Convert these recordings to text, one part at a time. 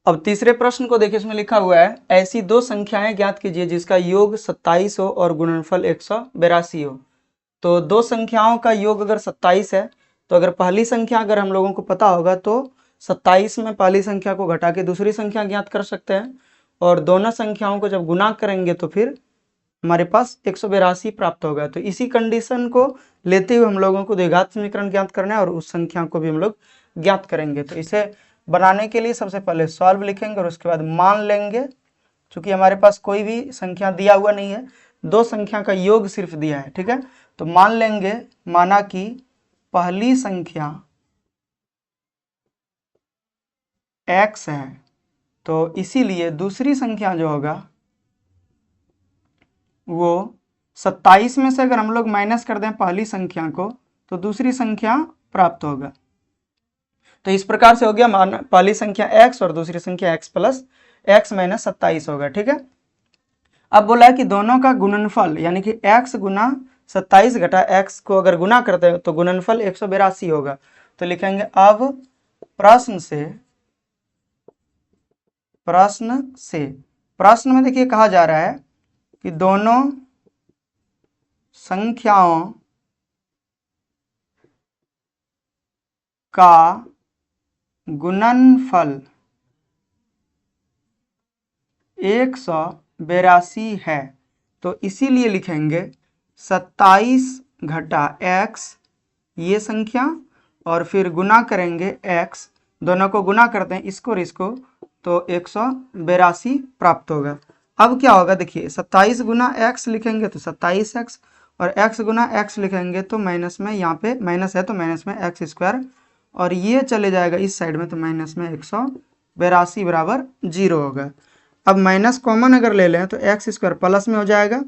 अब तीसरे प्रश्न को देखिए, इसमें लिखा हुआ है ऐसी दो संख्याएं ज्ञात कीजिए जिसका योग 27 हो और गुणनफल 182 हो। तो दो संख्याओं का योग अगर 27 है तो अगर पहली संख्या अगर हम लोगों को पता होगा तो 27 में पहली संख्या को घटा के दूसरी संख्या ज्ञात कर सकते हैं, और दोनों संख्याओं को जब गुना करेंगे तो फिर हमारे पास 182 प्राप्त होगा। तो इसी कंडीशन को लेते हुए हम लोगों को द्विघात समीकरण ज्ञात करना है और उस संख्या को भी हम लोग ज्ञात करेंगे। तो इसे बनाने के लिए सबसे पहले सॉल्व लिखेंगे और उसके बाद मान लेंगे। चूंकि हमारे पास कोई भी संख्या दिया हुआ नहीं है, दो संख्या का योग सिर्फ दिया है, ठीक है। तो मान लेंगे, माना कि पहली संख्या x है, तो इसीलिए दूसरी संख्या जो होगा वो 27 में से अगर हम लोग माइनस कर दें पहली संख्या को तो दूसरी संख्या प्राप्त होगा। तो इस प्रकार से हो गया, मान पहली संख्या x और दूसरी संख्या x प्लस x माइनस 27 होगा, ठीक है। अब बोला है कि दोनों का गुणनफल यानी कि x गुना 27 घटा x को अगर गुना करते हैं तो गुणनफल 182 होगा। तो लिखेंगे अब प्रश्न में देखिए कहा जा रहा है कि दोनों संख्याओं का गुणनफल 182 है। तो इसीलिए लिखेंगे 27 घटा x ये संख्या और फिर गुना करेंगे x, दोनों को गुना करते हैं इसको और इसको, तो 182 प्राप्त होगा। अब क्या होगा देखिए, 27 गुना x लिखेंगे तो 27x और x गुना x लिखेंगे तो माइनस में, यहाँ पे माइनस है तो माइनस में x स्क्वायर और ये चले जाएगा इस साइड में तो माइनस में 182 बराबर 0 होगा। अब माइनस कॉमन अगर ले लें तो एक्स स्क्वायर प्लस में हो जाएगा,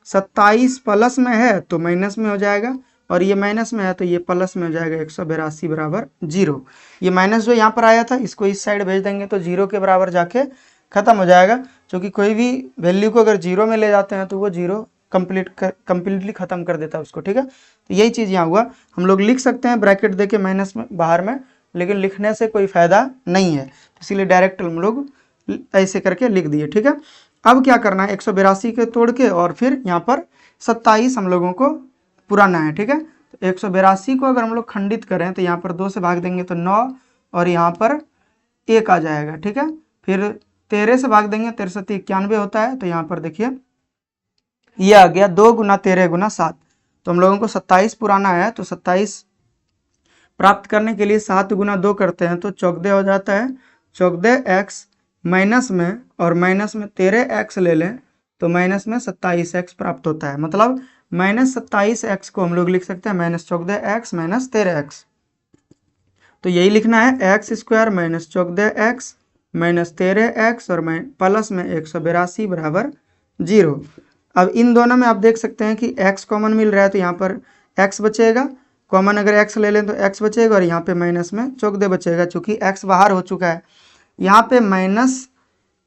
27 प्लस में है तो माइनस में हो जाएगा और ये माइनस में है तो ये प्लस में हो जाएगा, 182 बराबर 0। ये माइनस जो यहाँ पर आया था इसको इस साइड भेज देंगे तो 0 के बराबर जाके खत्म हो जाएगा, क्योंकि कोई भी वैल्यू को अगर 0 में ले जाते हैं तो वो 0 कंप्लीटली खत्म कर देता है उसको, ठीक है। तो यही चीज़ यहाँ हुआ। हम लोग लिख सकते हैं ब्रैकेट दे के माइनस में बाहर में, लेकिन लिखने से कोई फायदा नहीं है, इसीलिए डायरेक्ट हम लोग ऐसे करके लिख दिए, ठीक है। अब क्या करना है, 182 के तोड़ के और फिर यहाँ पर 27 हम लोगों को पुराना है, ठीक है। तो 182 को अगर हम लोग खंडित करें तो यहाँ पर 2 से भाग देंगे तो 9 और यहाँ पर 1 आ जाएगा, ठीक है। फिर 13 से भाग देंगे, 13 से 91 होता है, तो यहाँ पर देखिए ये आ गया 2 गुना 13 गुना 7। तो हम लोगों को 27 पुराना है, तो 27 प्राप्त करने के लिए 7 गुना 2 करते हैं तो 14 हो जाता है। 14x माइनस में और माइनस में 13x ले लें तो माइनस में 27x प्राप्त होता है। मतलब माइनस 27x को हम लोग लिख सकते हैं माइनस 14x माइनस 13x। तो यही लिखना है, x square minus 14x minus 13x और प्लस में 182 बराबर 0। अब इन दोनों में आप देख सकते हैं कि x कॉमन मिल रहा है तो यहाँ पर x बचेगा, कॉमन अगर x ले लें तो x बचेगा और यहाँ पे माइनस में 14 बचेगा, चूँकि x बाहर हो चुका है। यहाँ पे माइनस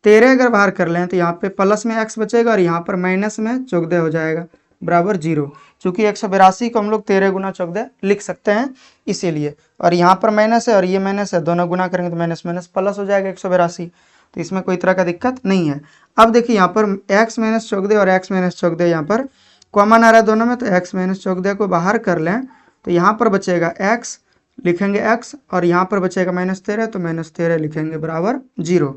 13 अगर बाहर कर लें तो यहाँ पे प्लस में x बचेगा और यहाँ पर माइनस में 14 हो जाएगा बराबर 0। चूँकि 182 को हम लोग 13 गुना 14 लिख सकते हैं इसीलिए, और यहाँ पर माइनस है और ये माइनस है, दोनों गुना करेंगे तो माइनस माइनस प्लस हो जाएगा 182। तो इसमें कोई तरह का दिक्कत नहीं है। अब देखिए यहाँ पर x माइनस 14 और x माइनस 14 यहाँ पर कॉमन आ रहा है दोनों में, तो x माइनस 14 को बाहर कर लें तो यहाँ पर बचेगा x, लिखेंगे x और यहाँ पर बचेगा माइनस 13 तो माइनस 13 लिखेंगे बराबर 0।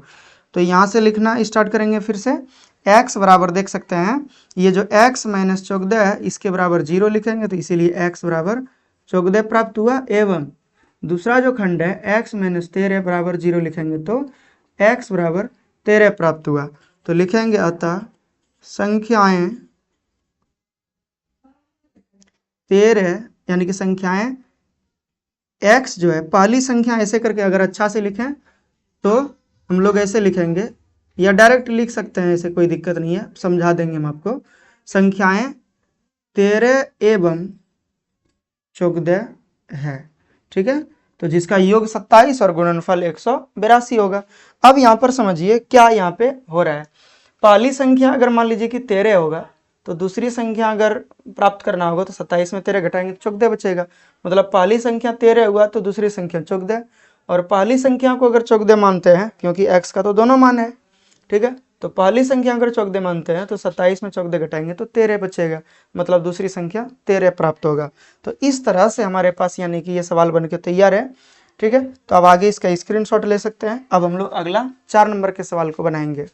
तो यहाँ से लिखना स्टार्ट करेंगे फिर से, x बराबर देख सकते हैं ये जो x माइनस 14 है इसके बराबर 0 लिखेंगे तो इसीलिए x बराबर 14 प्राप्त हुआ, एवं दूसरा जो खंड है x माइनस 13 बराबर 0 लिखेंगे तो x बराबर 13 प्राप्त हुआ। तो लिखेंगे अतः संख्याएं 13 यानी कि संख्याएं x जो है पहली संख्या, ऐसे करके अगर अच्छा से लिखें तो हम लोग ऐसे लिखेंगे या डायरेक्ट लिख सकते हैं, ऐसे कोई दिक्कत नहीं है, समझा देंगे हम आपको। संख्याएं 13 एवं 14 है, ठीक है। तो जिसका योग 27 और गुणनफल 182 होगा। अब यहाँ पर समझिए क्या यहाँ पे हो रहा है। पहली संख्या अगर मान लीजिए कि 13 होगा तो दूसरी संख्या अगर प्राप्त करना होगा तो 27 में 13 घटाएंगे तो 14 बचेगा। मतलब पहली संख्या 13 हुआ तो दूसरी संख्या 14 और पहली संख्या को अगर चौगुदे मानते हैं, क्योंकि x का तो दोनों मान है, ठीक है, तो पहली संख्या अगर चौगुदे मानते हैं तो 27 में चौगुदे घटाएंगे तो 13 बचेगा, मतलब दूसरी संख्या 13 प्राप्त होगा। तो इस तरह से हमारे पास यानी कि ये सवाल बन के तैयार है, ठीक है। तो अब आगे इसका स्क्रीनशॉट ले सकते हैं। अब हम लोग अगला 4 नंबर के सवाल को बनाएंगे।